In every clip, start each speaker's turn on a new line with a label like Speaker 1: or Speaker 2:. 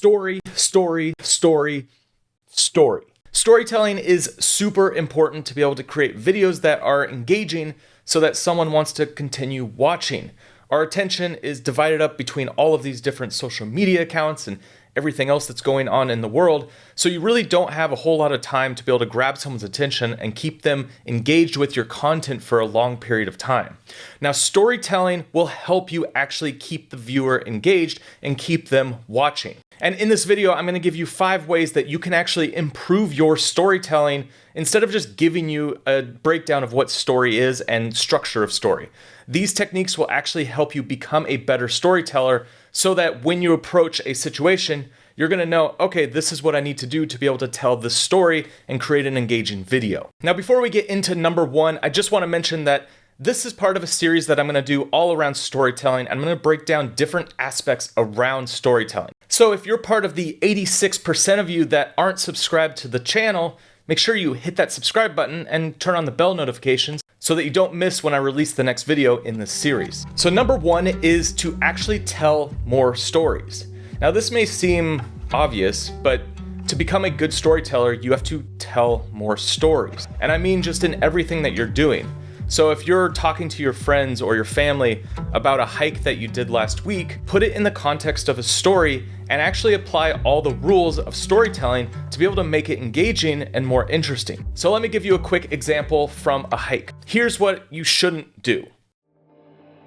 Speaker 1: Story, story, story, story. Storytelling is super important to be able to create videos that are engaging so that someone wants to continue watching. Our attention is divided up between all of these different social media accounts and everything else that's going on in the world. So you really don't have a whole lot of time to be able to grab someone's attention and keep them engaged with your content for a long period of time. Now, storytelling will help you actually keep the viewer engaged and keep them watching. And in this video, I'm going to give you 5 ways that you can actually improve your storytelling instead of just giving you a breakdown of what story is and structure of story. These techniques will actually help you become a better storyteller so that when you approach a situation, you're going to know, okay, this is what I need to do to be able to tell this story and create an engaging video. Now, before we get into number 1, I just want to mention that this is part of a series that I'm going to do all around storytelling. I'm going to break down different aspects around storytelling. So if you're part of the 86% of you that aren't subscribed to the channel, make sure you hit that subscribe button and turn on the bell notifications so that you don't miss when I release the next video in this series. So number 1 is to actually tell more stories. Now this may seem obvious, but to become a good storyteller, you have to tell more stories. And I mean just in everything that you're doing. So if you're talking to your friends or your family about a hike that you did last week, put it in the context of a story and actually apply all the rules of storytelling to be able to make it engaging and more interesting. So let me give you a quick example from a hike. Here's what you shouldn't do.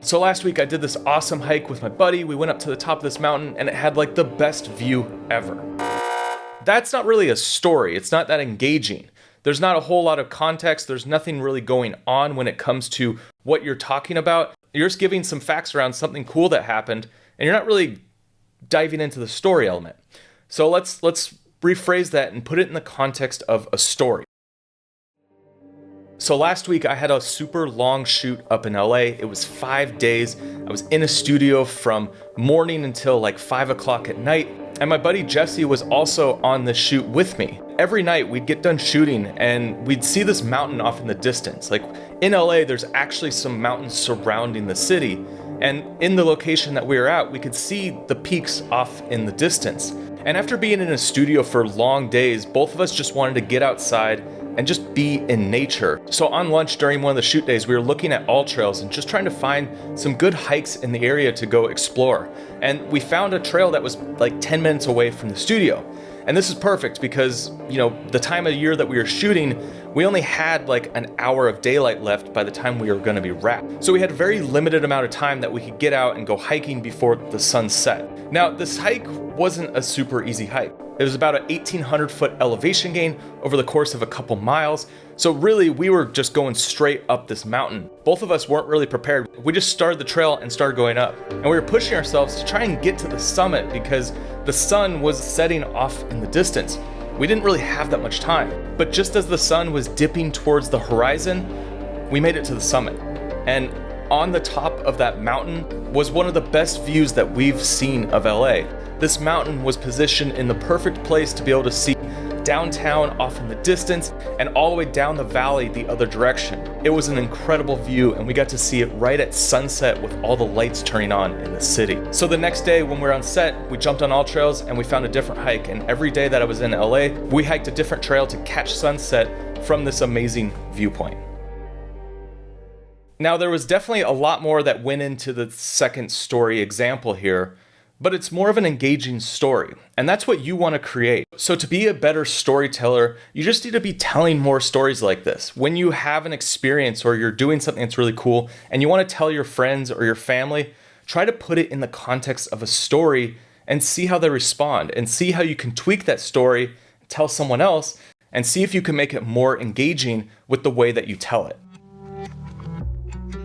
Speaker 1: So last week I did this awesome hike with my buddy. We went up to the top of this mountain and it had like the best view ever. That's not really a story. It's not that engaging. There's not a whole lot of context. There's nothing really going on when it comes to what you're talking about. You're just giving some facts around something cool that happened, and you're not really diving into the story element. So let's rephrase that and put it in the context of a story. So last week I had a super long shoot up in LA. It was 5 days. I was in a studio from morning until like 5 o'clock at night. And my buddy Jesse was also on the shoot with me. Every night we'd get done shooting and we'd see this mountain off in the distance. Like in LA, there's actually some mountains surrounding the city. And in the location that we were at, we could see the peaks off in the distance. And after being in a studio for long days, both of us just wanted to get outside and just be in nature. So on lunch during one of the shoot days, we were looking at all trails and just trying to find some good hikes in the area to go explore. And we found a trail that was like 10 minutes away from the studio. And this is perfect because, you know, the time of year that we were shooting, we only had like an hour of daylight left by the time we were going to be wrapped. So we had a very limited amount of time that we could get out and go hiking before the sun set. Now, this hike wasn't a super easy hike. It was about an 1,800 foot elevation gain over the course of a couple miles. So really, we were just going straight up this mountain. Both of us weren't really prepared. We just started the trail and started going up. And we were pushing ourselves to try and get to the summit because the sun was setting off in the distance. We didn't really have that much time. But just as the sun was dipping towards the horizon, we made it to the summit. And on the top of that mountain was one of the best views that we've seen of LA. This mountain was positioned in the perfect place to be able to see downtown off in the distance and all the way down the valley the other direction. It was an incredible view and we got to see it right at sunset with all the lights turning on in the city. So the next day when we were on set, we jumped on all trails and we found a different hike, and every day that I was in LA, we hiked a different trail to catch sunset from this amazing viewpoint. Now there was definitely a lot more that went into the second story example here, but it's more of an engaging story, and that's what you want to create. So to be a better storyteller, you just need to be telling more stories like this. When you have an experience or you're doing something that's really cool and you want to tell your friends or your family, try to put it in the context of a story and see how they respond, and see how you can tweak that story, tell someone else, and see if you can make it more engaging with the way that you tell it.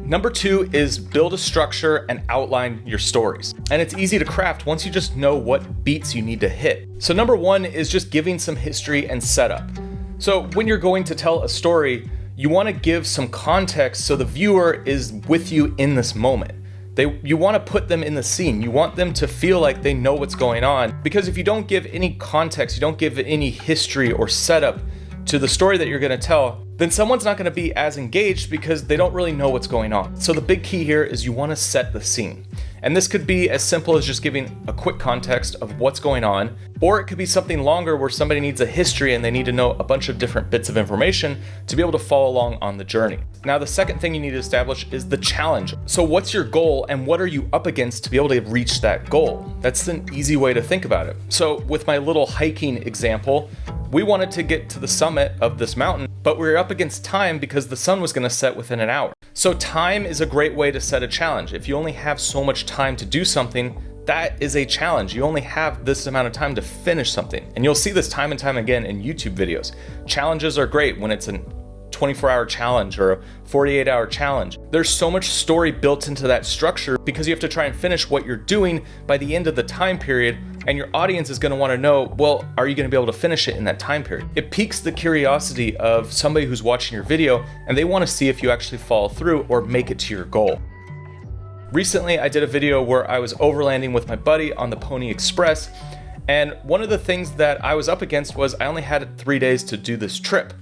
Speaker 1: Number 2 is build a structure and outline your stories. And it's easy to craft once you just know what beats you need to hit. So number 1 is just giving some history and setup. So when you're going to tell a story, you want to give some context so the viewer is with you in this moment. You want to put them in the scene. You want them to feel like they know what's going on. Because if you don't give any context, you don't give any history or setup to the story that you're going to tell, then someone's not going to be as engaged because they don't really know what's going on. So the big key here is you want to set the scene. And this could be as simple as just giving a quick context of what's going on, or it could be something longer where somebody needs a history and they need to know a bunch of different bits of information to be able to follow along on the journey. Now, the second thing you need to establish is the challenge. So what's your goal and what are you up against to be able to reach that goal? That's an easy way to think about it. So with my little hiking example, we wanted to get to the summit of this mountain, but we were up against time because the sun was going to set within an hour. So time is a great way to set a challenge. If you only have so much time to do something, that is a challenge. You only have this amount of time to finish something. And you'll see this time and time again in YouTube videos. Challenges are great when it's a 24-hour challenge or a 48-hour challenge. There's so much story built into that structure because you have to try and finish what you're doing by the end of the time period, and your audience is going to want to know, well, are you going to be able to finish it in that time period? It piques the curiosity of somebody who's watching your video, and they want to see if you actually follow through or make it to your goal. Recently, I did a video where I was overlanding with my buddy on the Pony Express, and one of the things that I was up against was I only had 3 days to do this trip.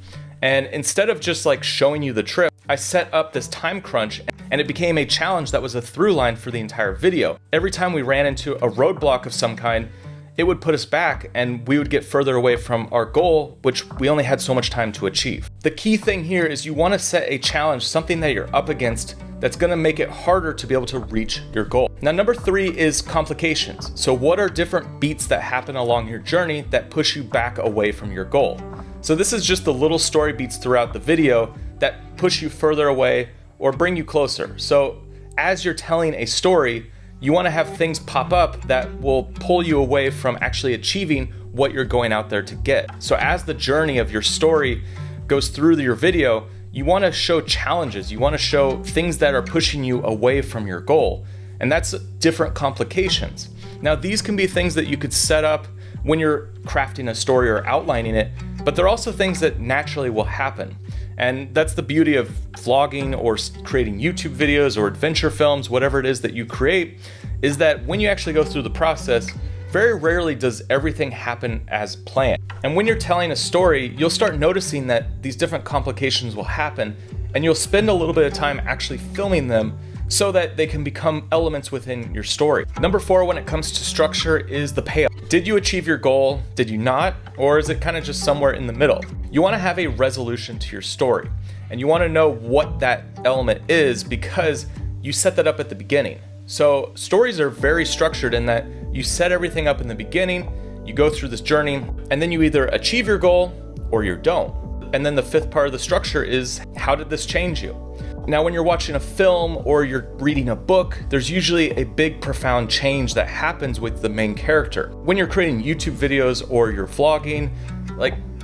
Speaker 1: And instead of just like showing you the trip, I set up this time crunch and it became a challenge that was a through line for the entire video. Every time we ran into a roadblock of some kind, it would put us back and we would get further away from our goal, which we only had so much time to achieve. The key thing here is you want to set a challenge, something that you're up against that's going to make it harder to be able to reach your goal. Now, number 3 is complications. So what are different beats that happen along your journey that push you back away from your goal? So this is just the little story beats throughout the video that push you further away or bring you closer. So as you're telling a story, you want to have things pop up that will pull you away from actually achieving what you're going out there to get. So as the journey of your story goes through your video, you want to show challenges. You want to show things that are pushing you away from your goal. And that's different complications. Now, these can be things that you could set up when you're crafting a story or outlining it, but they're also things that naturally will happen. And that's the beauty of vlogging or creating YouTube videos or adventure films, whatever it is that you create, is that when you actually go through the process, very rarely does everything happen as planned. And when you're telling a story, you'll start noticing that these different complications will happen, and you'll spend a little bit of time actually filming them so that they can become elements within your story. Number 4, when it comes to structure, is the payoff. Did you achieve your goal? Did you not? Or is it kind of just somewhere in the middle? You want to have a resolution to your story, and you want to know what that element is because you set that up at the beginning. So stories are very structured in that you set everything up in the beginning, you go through this journey, and then you either achieve your goal or you don't. And then the 5th part of the structure is, how did this change you? Now, when you're watching a film or you're reading a book, there's usually a big, profound change that happens with the main character. When you're creating YouTube videos or you're vlogging,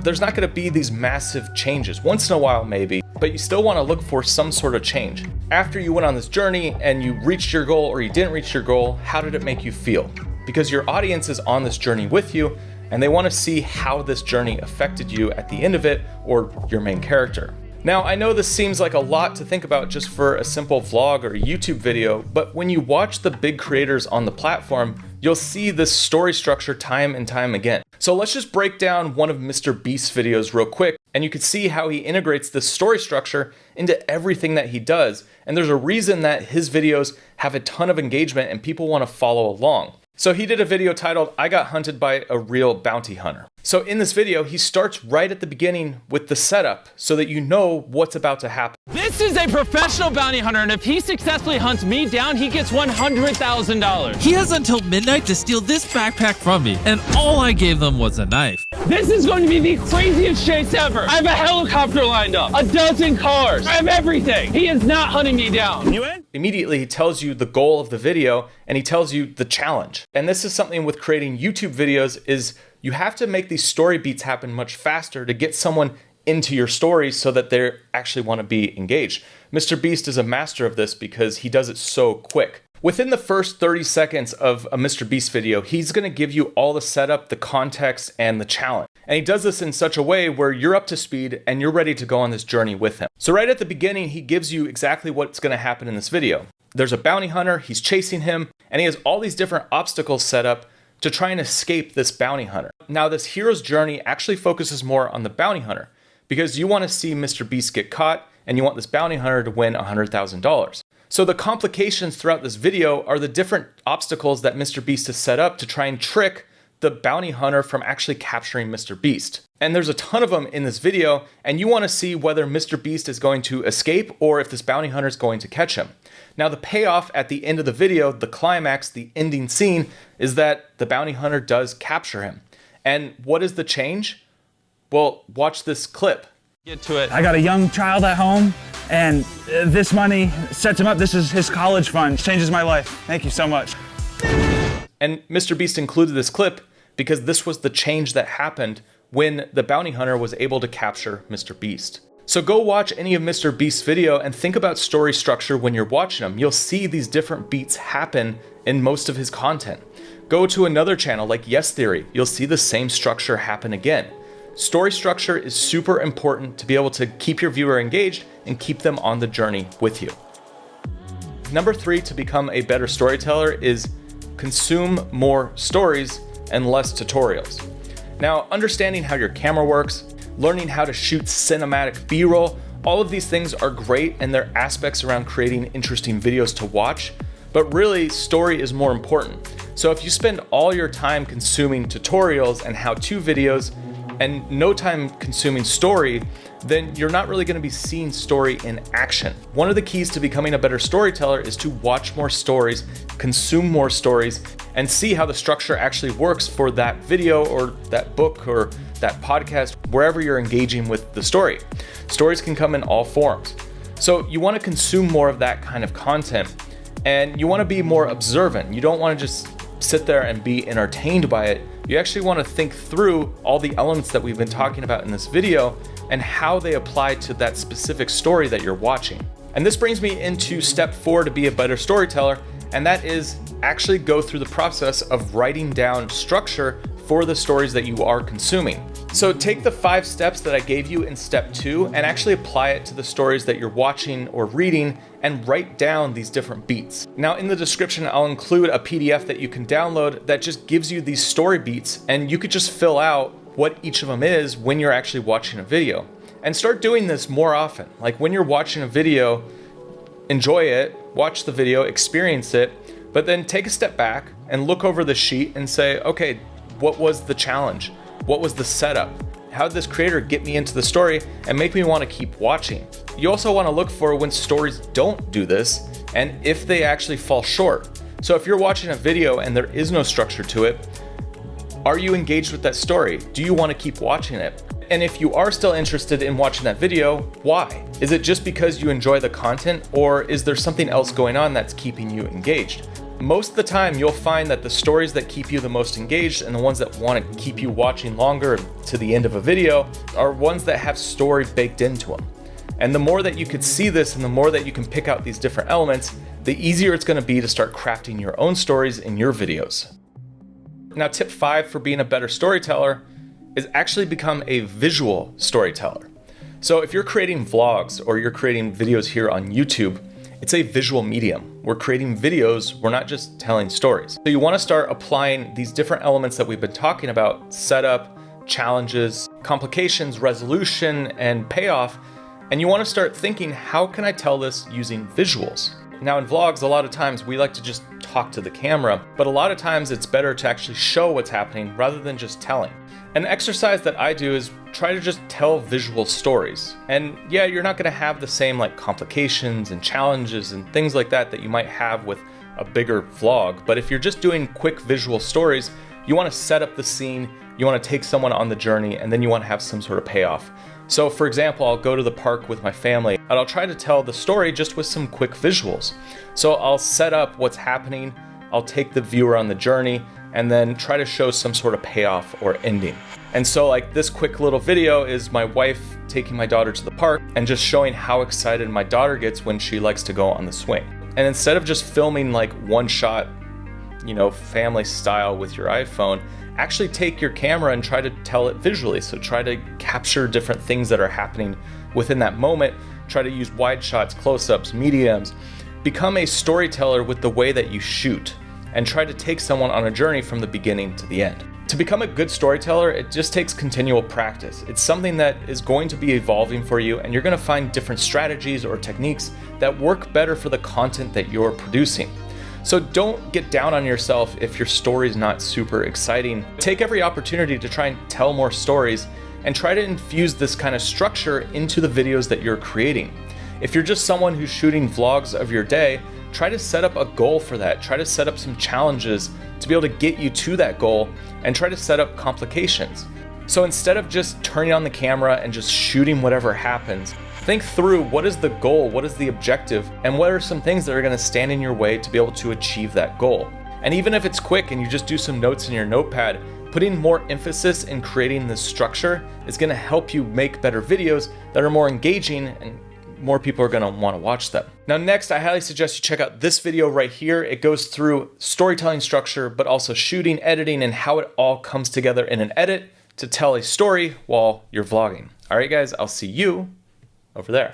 Speaker 1: there's not going to be these massive changes. Once in a while, maybe, but you still want to look for some sort of change. After you went on this journey and you reached your goal or you didn't reach your goal, how did it make you feel? Because your audience is on this journey with you, and they want to see how this journey affected you at the end of it or your main character. Now, I know this seems like a lot to think about just for a simple vlog or a YouTube video, but when you watch the big creators on the platform, you'll see this story structure time and time again. So let's just break down one of Mr. Beast's videos real quick, and you can see how he integrates this story structure into everything that he does. And there's a reason that his videos have a ton of engagement and people want to follow along. So he did a video titled, "I Got Hunted by a Real Bounty Hunter." So in this video, he starts right at the beginning with the setup so that you know what's about to happen.
Speaker 2: This is a professional bounty hunter, and if he successfully hunts me down, he gets $100,000.
Speaker 3: He has until midnight to steal this backpack from me, and all I gave them was a knife.
Speaker 2: This is going to be the craziest chase ever. I have a helicopter lined up, a dozen cars. I have everything. He is not hunting me down. You in?
Speaker 1: Immediately, he tells you the goal of the video, and he tells you the challenge. And this is something with creating YouTube videos is you have to make these story beats happen much faster to get someone into your story so that they actually want to be engaged. Mr. Beast is a master of this because he does it so quick. Within the first 30 seconds of a Mr. Beast video, he's going to give you all the setup, the context, and the challenge. And he does this in such a way where you're up to speed and you're ready to go on this journey with him. So right at the beginning, he gives you exactly what's going to happen in this video. There's a bounty hunter, he's chasing him, and he has all these different obstacles set up to try and escape this bounty hunter. Now, this hero's journey actually focuses more on the bounty hunter, because you want to see Mr. Beast get caught and you want this bounty hunter to win $100,000. So the complications throughout this video are the different obstacles that Mr. Beast has set up to try and trick the bounty hunter from actually capturing Mr. Beast. And there's a ton of them in this video, and you want to see whether Mr. Beast is going to escape or if this bounty hunter is going to catch him. Now the payoff at the end of the video, the climax, the ending scene, is that the bounty hunter does capture him. And what is the change? Well, watch this clip.
Speaker 2: Get to it.
Speaker 4: I got a young child at home, and this money sets him up. This is his college fund. Changes my life. Thank you so much.
Speaker 1: And Mr. Beast included this clip because this was the change that happened when the bounty hunter was able to capture Mr. Beast. So go watch any of Mr. Beast's video and think about story structure when you're watching them. You'll see these different beats happen in most of his content. Go to another channel like Yes Theory. You'll see the same structure happen again. Story structure is super important to be able to keep your viewer engaged and keep them on the journey with you. Number 3 to become a better storyteller is consume more stories and less tutorials. Now, understanding how your camera works, learning how to shoot cinematic B-roll, all of these things are great and they're aspects around creating interesting videos to watch, but really story is more important. So if you spend all your time consuming tutorials and how-to videos and no time consuming story, then you're not really going to be seeing story in action. One of the keys to becoming a better storyteller is to watch more stories, consume more stories, and see how the structure actually works for that video or that book or that podcast, wherever you're engaging with the story. Stories can come in all forms. So you want to consume more of that kind of content, and you want to be more observant. You don't want to just sit there and be entertained by it. You actually want to think through all the elements that we've been talking about in this video and how they apply to that specific story that you're watching. And this brings me into step 4 to be a better storyteller, and that is actually go through the process of writing down structure for the stories that you are consuming. So take the 5 steps that I gave you in step 2 and actually apply it to the stories that you're watching or reading and write down these different beats. Now in the description, I'll include a PDF that you can download that just gives you these story beats, and you could just fill out what each of them is when you're actually watching a video. And start doing this more often. Like when you're watching a video, enjoy it, watch the video, experience it, but then take a step back and look over the sheet and say, okay, what was the challenge? What was the setup? How did this creator get me into the story and make me want to keep watching? You also want to look for when stories don't do this and if they actually fall short. So if you're watching a video and there is no structure to it, are you engaged with that story? Do you want to keep watching it? And if you are still interested in watching that video, why? Is it just because you enjoy the content, or is there something else going on that's keeping you engaged? Most of the time, you'll find that the stories that keep you the most engaged and the ones that want to keep you watching longer to the end of a video are ones that have story baked into them. And the more that you could see this and the more that you can pick out these different elements, the easier it's going to be to start crafting your own stories in your videos. Now, tip 5 for being a better storyteller is actually become a visual storyteller. So if you're creating vlogs or you're creating videos here on YouTube, it's a visual medium. We're creating videos, we're not just telling stories. So you want to start applying these different elements that we've been talking about: setup, challenges, complications, resolution, and payoff. And you want to start thinking, how can I tell this using visuals? Now in vlogs, a lot of times we like to just talk to the camera, but a lot of times it's better to actually show what's happening rather than just telling. An exercise that I do is try to just tell visual stories. And yeah, you're not gonna have the same like complications and challenges and things like that that you might have with a bigger vlog. But if you're just doing quick visual stories, you wanna set up the scene, you wanna take someone on the journey, and then you wanna have some sort of payoff. So for example, I'll go to the park with my family and I'll try to tell the story just with some quick visuals. So I'll set up what's happening, I'll take the viewer on the journey, and then try to show some sort of payoff or ending. And so like this quick little video is my wife taking my daughter to the park and just showing how excited my daughter gets when she likes to go on the swing. And instead of just filming like one shot, family style with your iPhone, actually take your camera and try to tell it visually. So try to capture different things that are happening within that moment. Try to use wide shots, close-ups, mediums. Become a storyteller with the way that you shoot, and try to take someone on a journey from the beginning to the end. To become a good storyteller, it just takes continual practice. It's something that is going to be evolving for you, and you're going to find different strategies or techniques that work better for the content that you're producing. So don't get down on yourself if your story is not super exciting. Take every opportunity to try and tell more stories and try to infuse this kind of structure into the videos that you're creating. If you're just someone who's shooting vlogs of your day, try to set up a goal for that. Try to set up some challenges to be able to get you to that goal, and try to set up complications. So instead of just turning on the camera and just shooting whatever happens, think through what is the goal, what is the objective, and what are some things that are going to stand in your way to be able to achieve that goal. And even if it's quick and you just do some notes in your notepad, putting more emphasis in creating this structure is going to help you make better videos that are more engaging, and more people are going to want to watch them. Now next, I highly suggest you check out this video right here. It goes through storytelling structure, but also shooting, editing, and how it all comes together in an edit to tell a story while you're vlogging. All right, guys, I'll see you over there.